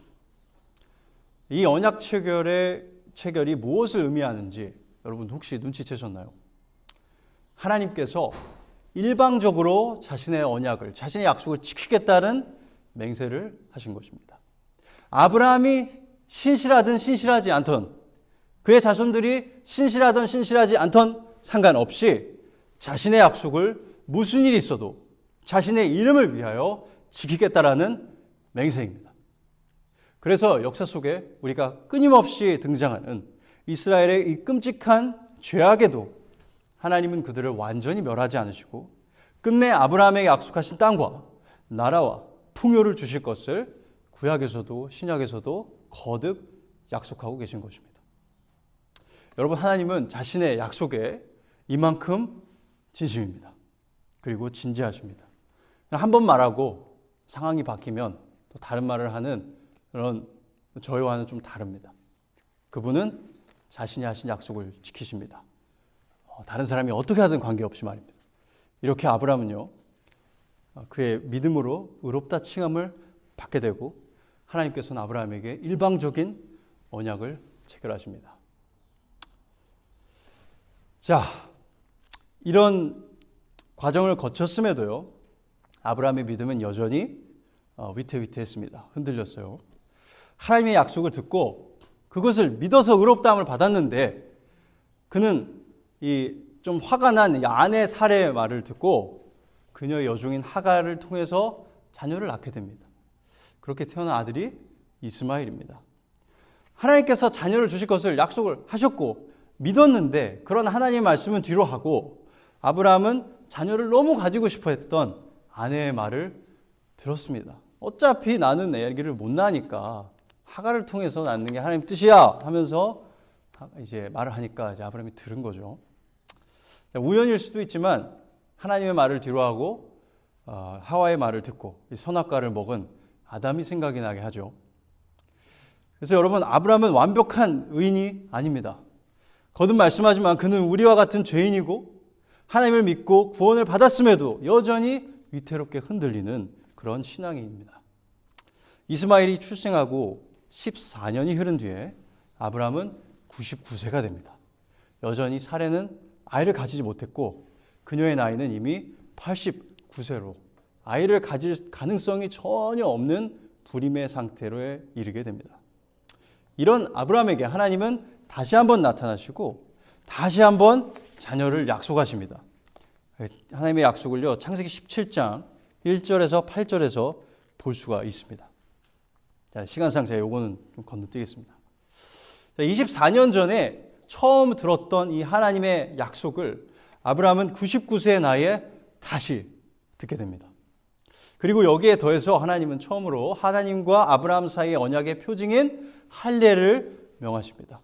이 언약 체결이 무엇을 의미하는지 여러분 혹시 눈치채셨나요? 하나님께서 일방적으로 자신의 언약을, 자신의 약속을 지키겠다는 맹세를 하신 것입니다. 아브라함이 신실하든 신실하지 않던, 그의 자손들이 신실하든 신실하지 않던 상관없이 자신의 약속을 무슨 일이 있어도 자신의 이름을 위하여 지키겠다라는 맹세입니다. 그래서 역사 속에 우리가 끊임없이 등장하는 이스라엘의 이 끔찍한 죄악에도 하나님은 그들을 완전히 멸하지 않으시고 끝내 아브라함에게 약속하신 땅과 나라와 풍요를 주실 것을 구약에서도 신약에서도 거듭 약속하고 계신 것입니다. 여러분, 하나님은 자신의 약속에 이만큼 진심입니다. 그리고 진지하십니다. 한 번 말하고 상황이 바뀌면 또 다른 말을 하는 그런 저희와는 좀 다릅니다. 그분은 자신이 하신 약속을 지키십니다. 다른 사람이 어떻게 하든 관계없이 말입니다. 이렇게 아브라함은요, 그의 믿음으로 의롭다 칭함을 받게 되고 하나님께서는 아브라함에게 일방적인 언약을 체결하십니다. 자, 이런 과정을 거쳤음에도요, 아브라함의 믿음은 여전히 위태위태했습니다. 흔들렸어요. 하나님의 약속을 듣고 그것을 믿어서 의롭다함을 받았는데 그는 좀 화가 난 아내 사례의 말을 듣고 그녀의 여종인 하갈을 통해서 자녀를 낳게 됩니다. 그렇게 태어난 아들이 이스마엘입니다. 하나님께서 자녀를 주실 것을 약속을 하셨고 믿었는데 그런 하나님의 말씀은 뒤로 하고 아브라함은 자녀를 너무 가지고 싶어 했던 아내의 말을 들었습니다. 어차피 나는 애기를 못 낳으니까 하갈을 통해서 낳는 게 하나님 뜻이야 하면서 이제 말을 하니까 이제 아브라함이 들은 거죠. 우연일 수도 있지만 하나님의 말을 뒤로하고 하와의 말을 듣고 이 선악과를 먹은 아담이 생각이 나게 하죠. 그래서 여러분, 아브라함은 완벽한 의인이 아닙니다. 거듭 말씀하지만 그는 우리와 같은 죄인이고 하나님을 믿고 구원을 받았음에도 여전히 위태롭게 흔들리는 그런 신앙인입니다. 이스마엘이 출생하고 14년이 흐른 뒤에 아브라함은 99세가 됩니다. 여전히 사레는 아이를 가지지 못했고 그녀의 나이는 이미 89세로 아이를 가질 가능성이 전혀 없는 불임의 상태로 이르게 됩니다. 이런 아브라함에게 하나님은 다시 한번 나타나시고 다시 한번 자녀를 약속하십니다. 하나님의 약속을요, 창세기 17장 1절에서 8절에서 볼 수가 있습니다. 자, 시간상 제가 요거는 좀 건너뛰겠습니다. 24년 전에 처음 들었던 이 하나님의 약속을 아브라함은 99세의 나이에 다시 듣게 됩니다. 그리고 여기에 더해서 하나님은 처음으로 하나님과 아브라함 사이의 언약의 표징인 할례를 명하십니다.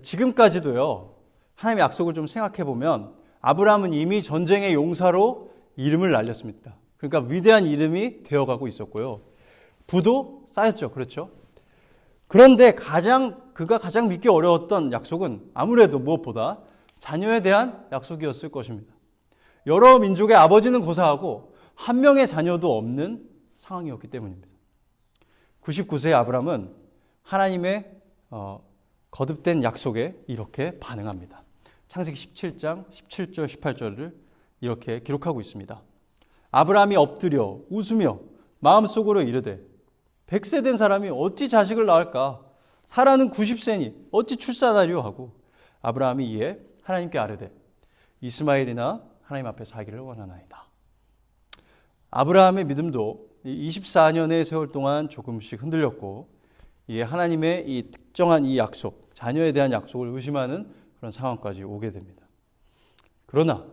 지금까지도요, 하나님의 약속을 좀 생각해 보면 아브라함은 이미 전쟁의 용사로 이름을 날렸습니다. 그러니까 위대한 이름이 되어가고 있었고요. 부도 쌓였죠. 그렇죠? 그런데 그가 가장 믿기 어려웠던 약속은 아무래도 무엇보다 자녀에 대한 약속이었을 것입니다. 여러 민족의 아버지는 고사하고 한 명의 자녀도 없는 상황이었기 때문입니다. 99세의 아브람은 하나님의 거듭된 약속에 이렇게 반응합니다. 창세기 17장 17절 18절을 이렇게 기록하고 있습니다. 아브람이 엎드려 웃으며 마음속으로 이르되 100세 된 사람이 어찌 자식을 낳을까? 사라는 90세니 어찌 출산하려 하고 아브라함이 이에 하나님께 아뢰되 이스마엘이나 하나님 앞에 살기를 원하나이다. 아브라함의 믿음도 24년의 세월 동안 조금씩 흔들렸고 이에 하나님의 이 특정한 이 약속, 자녀에 대한 약속을 의심하는 그런 상황까지 오게 됩니다. 그러나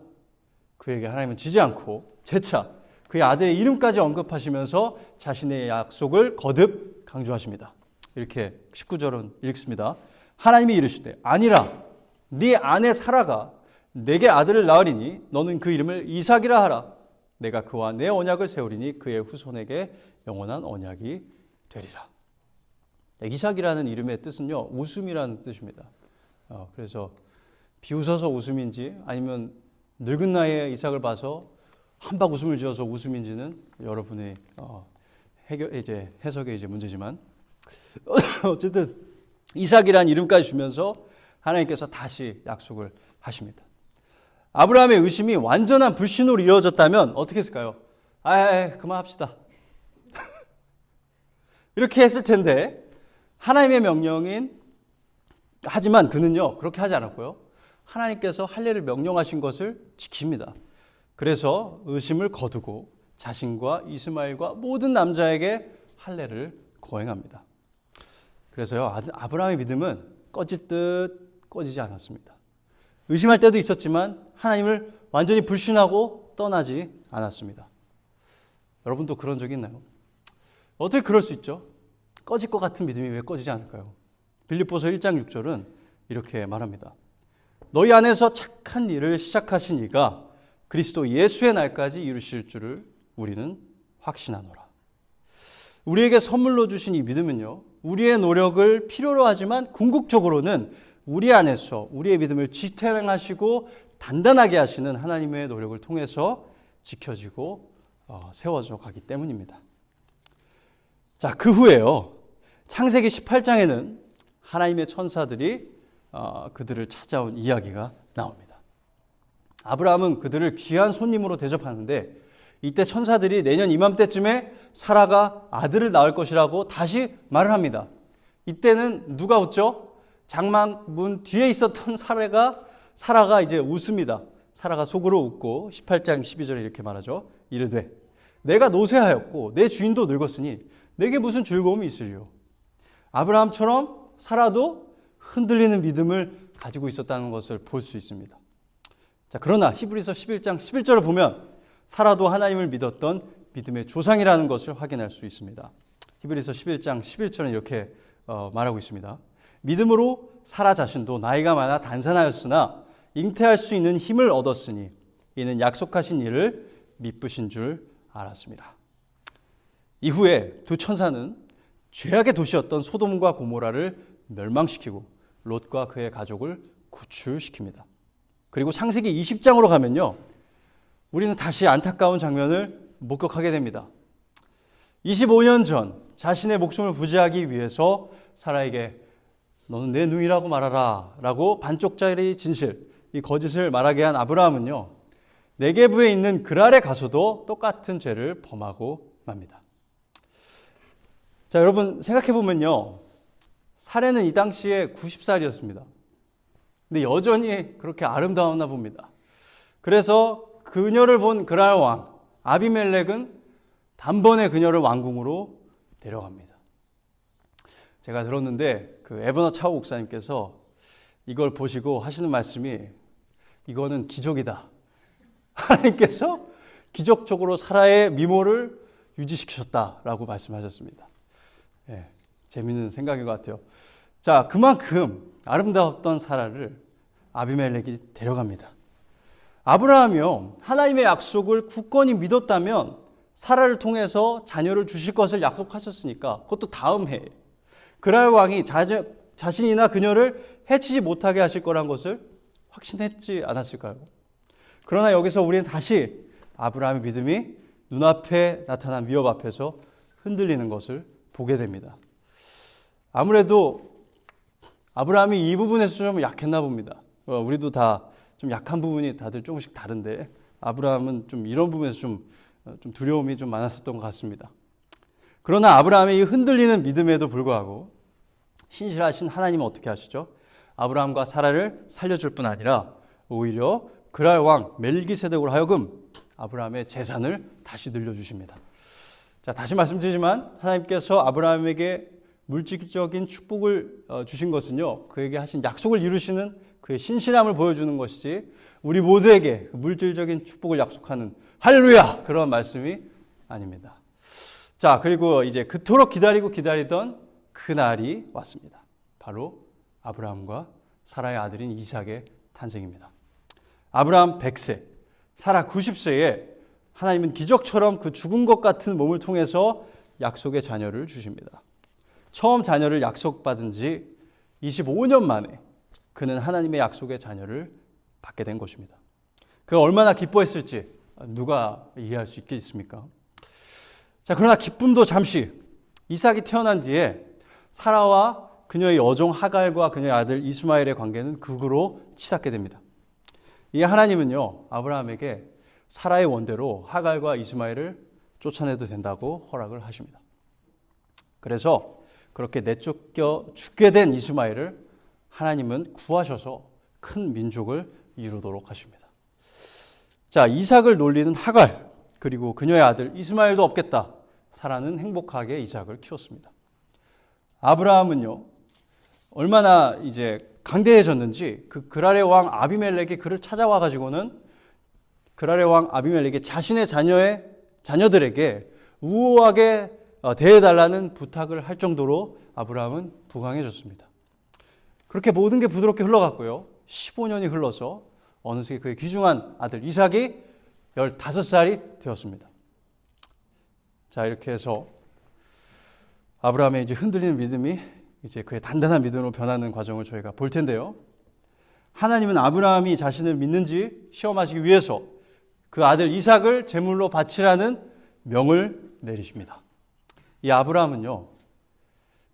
그에게 하나님은 지지 않고 재차 그의 아들의 이름까지 언급하시면서 자신의 약속을 거듭 강조하십니다. 이렇게 19절은 읽습니다. 하나님이 이르시되 아니라 네 아내 사라가 내게 아들을 낳으리니 너는 그 이름을 이삭이라 하라. 내가 그와 내 언약을 세우리니 그의 후손에게 영원한 언약이 되리라. 이삭이라는 이름의 뜻은요, 웃음이라는 뜻입니다. 그래서 비웃어서 웃음인지 아니면 늙은 나이에 이삭을 봐서 한박 웃음을 지어서 웃음인지는 여러분의 해석의 문제지만 어쨌든 이삭이라는 이름까지 주면서 하나님께서 다시 약속을 하십니다. 아브라함의 의심이 완전한 불신으로 이루어졌다면 어떻게 했을까요? 그만합시다. 이렇게 했을 텐데 하나님의 명령인 하지만 그는요 그렇게 하지 않았고요. 하나님께서 할례를 명령하신 것을 지킵니다. 그래서 의심을 거두고 자신과 이스마엘과 모든 남자에게 할례를 거행합니다. 그래서요 아브라함의 믿음은 꺼질 듯 꺼지지 않았습니다. 의심할 때도 있었지만 하나님을 완전히 불신하고 떠나지 않았습니다. 여러분도 그런 적이 있나요? 어떻게 그럴 수 있죠? 꺼질 것 같은 믿음이 왜 꺼지지 않을까요? 빌립보서 1장 6절은 이렇게 말합니다. 너희 안에서 착한 일을 시작하신 이가 그리스도 예수의 날까지 이루실 줄을 우리는 확신하노라. 우리에게 선물로 주신 이 믿음은요, 우리의 노력을 필요로 하지만 궁극적으로는 우리 안에서 우리의 믿음을 지탱하시고 단단하게 하시는 하나님의 노력을 통해서 지켜지고 세워져 가기 때문입니다. 자, 그 후에요. 창세기 18장에는 하나님의 천사들이 그들을 찾아온 이야기가 나옵니다. 아브라함은 그들을 귀한 손님으로 대접하는데 이때 천사들이 내년 이맘때쯤에 사라가 아들을 낳을 것이라고 다시 말을 합니다. 이때는 누가 웃죠? 장막문 뒤에 있었던 사라가 이제 웃습니다. 사라가 속으로 웃고 18장 12절에 이렇게 말하죠. 이르되 내가 노쇠하였고 내 주인도 늙었으니 내게 무슨 즐거움이 있으리요. 아브라함처럼 사라도 흔들리는 믿음을 가지고 있었다는 것을 볼 수 있습니다. 자, 그러나 히브리서 11장 11절을 보면 사라도 하나님을 믿었던 믿음의 조상이라는 것을 확인할 수 있습니다. 히브리서 11장 11절은 이렇게 말하고 있습니다. 믿음으로 사라 자신도 나이가 많아 단산하였으나 잉태할 수 있는 힘을 얻었으니 이는 약속하신 일을 미쁘신 줄 알았습니다. 이후에 두 천사는 죄악의 도시였던 소돔과 고모라를 멸망시키고 롯과 그의 가족을 구출시킵니다. 그리고 창세기 20장으로 가면요, 우리는 다시 안타까운 장면을 목격하게 됩니다. 25년 전 자신의 목숨을 부지하기 위해서 사라에게 너는 내 누이라고 말하라 라고 반쪽짜리 진실, 이 거짓을 말하게 한 아브라함은요, 네게부에 있는 그랄에 가서도 똑같은 죄를 범하고 맙니다. 자, 여러분 생각해보면요, 사라는 이 당시에 90살이었습니다. 근데 여전히 그렇게 아름다웠나 봅니다. 그래서 그녀를 본 그랄 왕 아비멜렉은 단번에 그녀를 왕궁으로 데려갑니다. 제가 들었는데 그 에버너 차오 목사님께서 이걸 보시고 하시는 말씀이 이거는 기적이다. 하나님께서 기적적으로 사라의 미모를 유지시키셨다라고 말씀하셨습니다. 네, 재미있는 생각인 것 같아요. 자, 그만큼 아름다웠던 사라를 아비멜렉이 데려갑니다. 아브라함이요, 하나님의 약속을 굳건히 믿었다면 사라를 통해서 자녀를 주실 것을 약속하셨으니까 그것도 다음 해에 그랄 왕이 자신이나 그녀를 해치지 못하게 하실 거란 것을 확신했지 않았을까요? 그러나 여기서 우리는 다시 아브라함의 믿음이 눈앞에 나타난 위협 앞에서 흔들리는 것을 보게 됩니다. 아무래도 아브라함이 이 부분에서 좀 약했나 봅니다. 우리도 다 좀 약한 부분이 다들 조금씩 다른데 아브라함은 좀 이런 부분에서 좀 두려움이 좀 많았었던 것 같습니다. 그러나 아브라함의 이 흔들리는 믿음에도 불구하고 신실하신 하나님은 어떻게 하시죠? 아브라함과 사라를 살려줄 뿐 아니라 오히려 그랄 왕 멜기세덱으로 하여금 아브라함의 재산을 다시 늘려주십니다. 자, 다시 말씀드리지만 하나님께서 아브라함에게 물질적인 축복을 주신 것은요, 그에게 하신 약속을 이루시는 그의 신실함을 보여주는 것이지 우리 모두에게 물질적인 축복을 약속하는 할렐루야! 그런 말씀이 아닙니다. 자, 그리고 이제 그토록 기다리던 그 날이 왔습니다. 바로 아브라함과 사라의 아들인 이삭의 탄생입니다. 아브라함 100세, 사라 90세에 하나님은 기적처럼 그 죽은 것 같은 몸을 통해서 약속의 자녀를 주십니다. 처음 자녀를 약속받은 지 25년 만에 그는 하나님의 약속의 자녀를 받게 된 것입니다. 그가 얼마나 기뻐했을지 누가 이해할 수 있겠습니까? 자, 그러나 기쁨도 잠시, 이삭이 태어난 뒤에 사라와 그녀의 여종 하갈과 그녀의 아들 이스마엘의 관계는 극으로 치닫게 됩니다. 이 하나님은요, 아브라함에게 사라의 원대로 하갈과 이스마엘을 쫓아내도 된다고 허락을 하십니다. 그래서 그렇게 내쫓겨 죽게 된 이스마엘을 하나님은 구하셔서 큰 민족을 이루도록 하십니다. 자, 이삭을 놀리는 하갈, 그리고 그녀의 아들 이스마엘도 없겠다. 사라는 행복하게 이삭을 키웠습니다. 아브라함은요, 얼마나 이제 강대해졌는지 그 그랄의 왕 아비멜렉이 그를 찾아와 가지고는 그랄의 왕 아비멜렉이 자신의 자녀들에게 우호하게 대해달라는 부탁을 할 정도로 아브라함은 부강해졌습니다. 그렇게 모든 게 부드럽게 흘러갔고요. 15년이 흘러서 어느새 그의 귀중한 아들 이삭이 15살이 되었습니다. 자, 이렇게 해서 아브라함의 이제 흔들리는 믿음이 이제 그의 단단한 믿음으로 변하는 과정을 저희가 볼 텐데요. 하나님은 아브라함이 자신을 믿는지 시험하시기 위해서 그 아들 이삭을 제물로 바치라는 명을 내리십니다. 이 아브라함은요,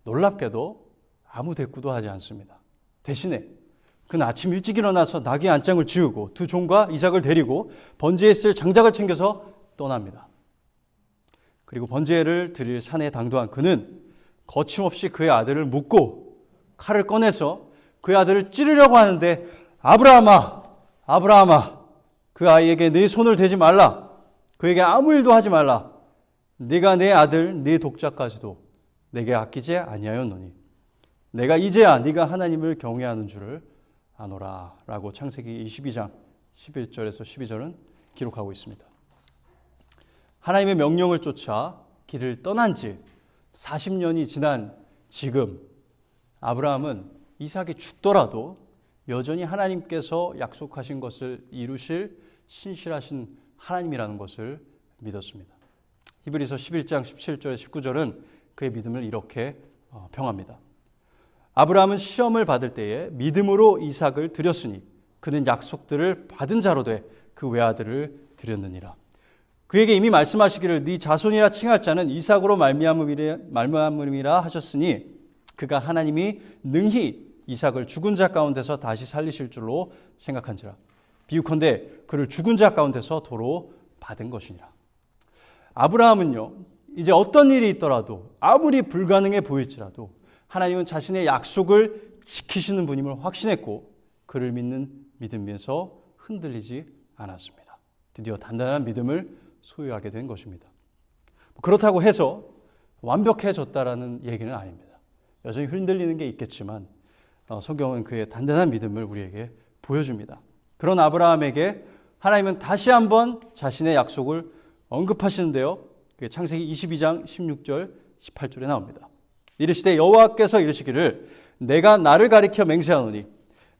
놀랍게도 아무 대꾸도 하지 않습니다. 대신에 그는 아침 일찍 일어나서 나귀 안장을 지우고 두 종과 이삭을 데리고 번제에 쓸 장작을 챙겨서 떠납니다. 그리고 번제를 드릴 산에 당도한 그는 거침없이 그의 아들을 묶고 칼을 꺼내서 그의 아들을 찌르려고 하는데 아브라함아, 아브라함아, 그 아이에게 네 손을 대지 말라. 그에게 아무 일도 하지 말라. 네가 내 아들, 네 독자까지도 내게 아끼지 아니하였노니 내가 이제야 네가 하나님을 경외하는 줄을 아노라 라고 창세기 22장 11절에서 12절은 기록하고 있습니다. 하나님의 명령을 쫓아 길을 떠난 지 40년이 지난 지금 아브라함은 이삭이 죽더라도 여전히 하나님께서 약속하신 것을 이루실 신실하신 하나님이라는 것을 믿었습니다. 히브리서 11장 17절 19절은 그의 믿음을 이렇게 평합니다. 아브라함은 시험을 받을 때에 믿음으로 이삭을 드렸으니 그는 약속들을 받은 자로 돼 그 외아들을 드렸느니라. 그에게 이미 말씀하시기를 네 자손이라 칭할 자는 이삭으로 말미암음이라 하셨으니 그가 하나님이 능히 이삭을 죽은 자 가운데서 다시 살리실 줄로 생각한지라. 비유컨대 그를 죽은 자 가운데서 도로 받은 것이니라. 아브라함은요, 이제 어떤 일이 있더라도 아무리 불가능해 보일지라도 하나님은 자신의 약속을 지키시는 분임을 확신했고 그를 믿는 믿음에서 흔들리지 않았습니다. 드디어 단단한 믿음을 소유하게 된 것입니다. 그렇다고 해서 완벽해졌다라는 얘기는 아닙니다. 여전히 흔들리는 게 있겠지만 성경은 그의 단단한 믿음을 우리에게 보여줍니다. 그런 아브라함에게 하나님은 다시 한번 자신의 약속을 언급하시는데요. 창세기 22장 16절 18절에 나옵니다. 이르시되 여호와께서 이르시기를 내가 나를 가리켜 맹세하노니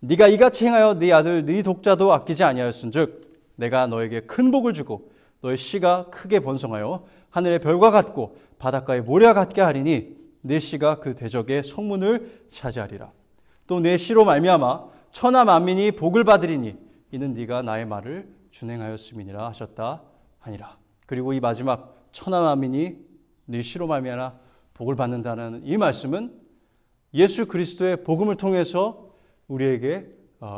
네가 이같이 행하여 네 아들 네 독자도 아끼지 아니하였은즉 내가 너에게 큰 복을 주고 너의 씨가 크게 번성하여 하늘의 별과 같고 바닷가의 모래와 같게 하리니 내 씨가 그 대적의 성문을 차지하리라. 또 내 씨로 말미암아 천하 만민이 복을 받으리니 이는 네가 나의 말을 준행하였음이니라 하셨다 하니라. 그리고 이 마지막 천하 만민이 네 씨로 말미암아 복을 받는다는 이 말씀은 예수 그리스도의 복음을 통해서 우리에게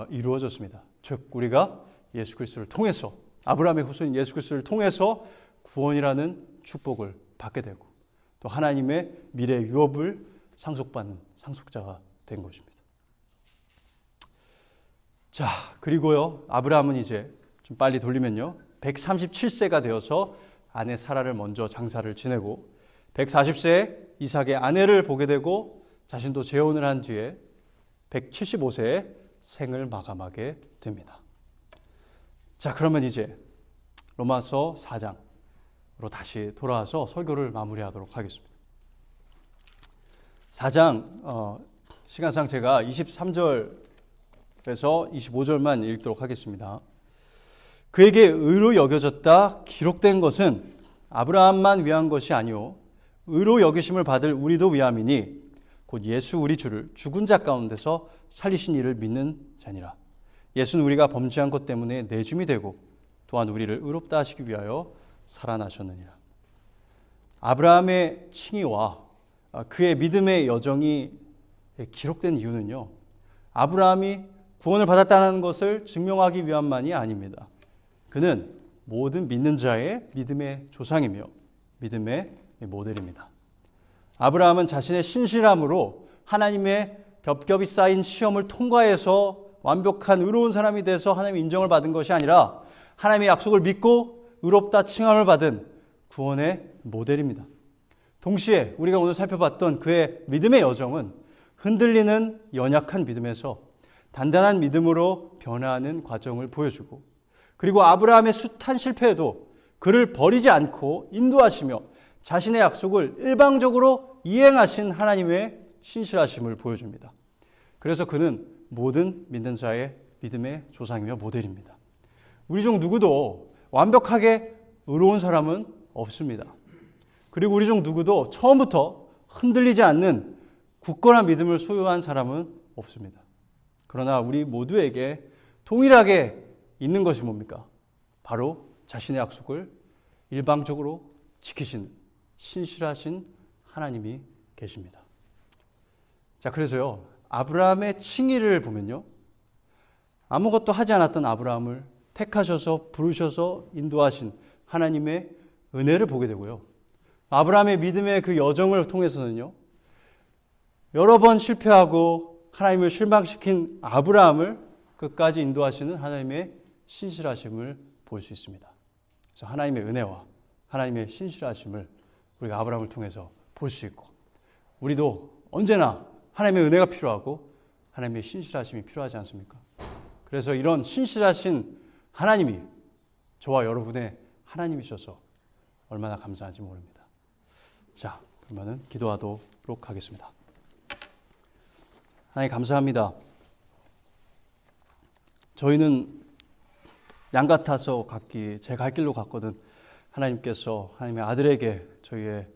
이루어졌습니다. 즉 우리가 예수 그리스도를 통해서, 아브라함의 후손인 예수 그리스도를 통해서 구원이라는 축복을 받게 되고 또 하나님의 미래 유업을 상속받는 상속자가 된 것입니다. 자, 그리고요, 아브라함은 이제 좀 빨리 돌리면요, 137세가 되어서 아내 사라를 먼저 장사를 지내고 140세에 이삭의 아내를 보게 되고 자신도 재혼을 한 뒤에 175세에 생을 마감하게 됩니다. 자, 그러면 이제 로마서 4장으로 다시 돌아와서 설교를 마무리하도록 하겠습니다. 4장 시간상 제가 23절에서 25절만 읽도록 하겠습니다. 그에게 의로 여겨졌다 기록된 것은 아브라함만 위한 것이 아니요 의로 여기심을 받을 우리도 위함이니 곧 예수 우리 주를 죽은 자 가운데서 살리신 이를 믿는 자니라. 예수는 우리가 범죄한 것 때문에 내줌이 되고 또한 우리를 의롭다 하시기 위하여 살아나셨느니라. 아브라함의 칭의와 그의 믿음의 여정이 기록된 이유는요, 아브라함이 구원을 받았다는 것을 증명하기 위함만이 아닙니다. 그는 모든 믿는 자의 믿음의 조상이며 믿음의 모델입니다. 아브라함은 자신의 신실함으로 하나님의 겹겹이 쌓인 시험을 통과해서 완벽한 의로운 사람이 돼서 하나님의 인정을 받은 것이 아니라 하나님의 약속을 믿고 의롭다 칭함을 받은 구원의 모델입니다. 동시에 우리가 오늘 살펴봤던 그의 믿음의 여정은 흔들리는 연약한 믿음에서 단단한 믿음으로 변화하는 과정을 보여주고, 그리고 아브라함의 숱한 실패에도 그를 버리지 않고 인도하시며 자신의 약속을 일방적으로 이행하신 하나님의 신실하심을 보여줍니다. 그래서 그는 모든 믿는 자의 믿음의 조상이며 모델입니다. 우리 중 누구도 완벽하게 의로운 사람은 없습니다. 그리고 우리 중 누구도 처음부터 흔들리지 않는 굳건한 믿음을 소유한 사람은 없습니다. 그러나 우리 모두에게 동일하게 있는 것이 뭡니까? 바로 자신의 약속을 일방적으로 지키시는 신실하신 하나님이 계십니다. 자, 그래서요, 아브라함의 칭의를 보면요, 아무것도 하지 않았던 아브라함을 택하셔서 부르셔서 인도하신 하나님의 은혜를 보게 되고요, 아브라함의 믿음의 그 여정을 통해서는요, 여러 번 실패하고 하나님을 실망시킨 아브라함을 끝까지 인도하시는 하나님의 신실하심을 볼 수 있습니다. 그래서 하나님의 은혜와 하나님의 신실하심을 우리가 아브라함을 통해서 볼 수 있고, 우리도 언제나 하나님의 은혜가 필요하고 하나님의 신실하심이 필요하지 않습니까? 그래서 이런 신실하신 하나님이 저와 여러분의 하나님이셔서 얼마나 감사한지 모릅니다. 자, 그러면은 기도하도록 하겠습니다. 하나님 감사합니다. 저희는 양 같아서 갔기 제 갈 길로 갔거든 하나님께서 하나님의 아들에게 저희의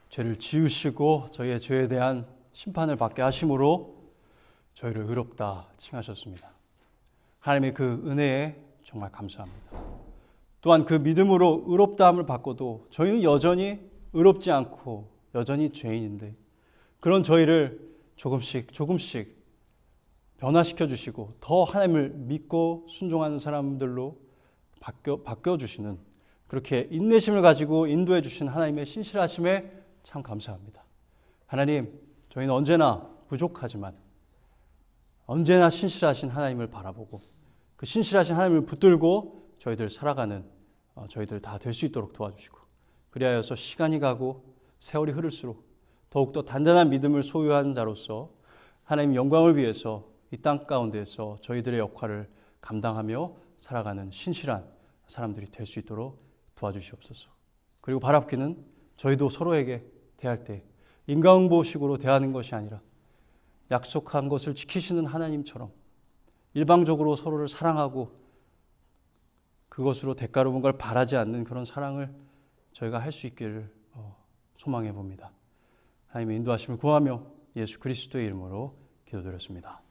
죄를 지으시고 저희의 죄에 대한 심판을 받게 하심으로 저희를 의롭다 칭하셨습니다. 하나님의 그 은혜에 정말 감사합니다. 또한 그 믿음으로 의롭다함을 받고도 저희는 여전히 의롭지 않고 여전히 죄인인데, 그런 저희를 조금씩 변화시켜 주시고 더 하나님을 믿고 순종하는 사람들로 바꿔주시는, 그렇게 인내심을 가지고 인도해 주신 하나님의 신실하심에 참 감사합니다. 하나님, 저희는 언제나 부족하지만 언제나 신실하신 하나님을 바라보고 그 신실하신 하나님을 붙들고 저희들 살아가는 저희들 다 될 수 있도록 도와주시고, 그리하여서 시간이 가고 세월이 흐를수록 더욱더 단단한 믿음을 소유한 자로서 하나님 영광을 위해서 이 땅 가운데에서 저희들의 역할을 감당하며 살아가는 신실한 사람들이 될 수 있도록 도와주시옵소서. 그리고 바랍기는 저희도 서로에게 대할 때 인과응보식으로 대하는 것이 아니라 약속한 것을 지키시는 하나님처럼 일방적으로 서로를 사랑하고 그것으로 대가로 뭔가를 바라지 않는 그런 사랑을 저희가 할 수 있기를 소망해 봅니다. 하나님의 인도하심을 구하며 예수 그리스도의 이름으로 기도드렸습니다.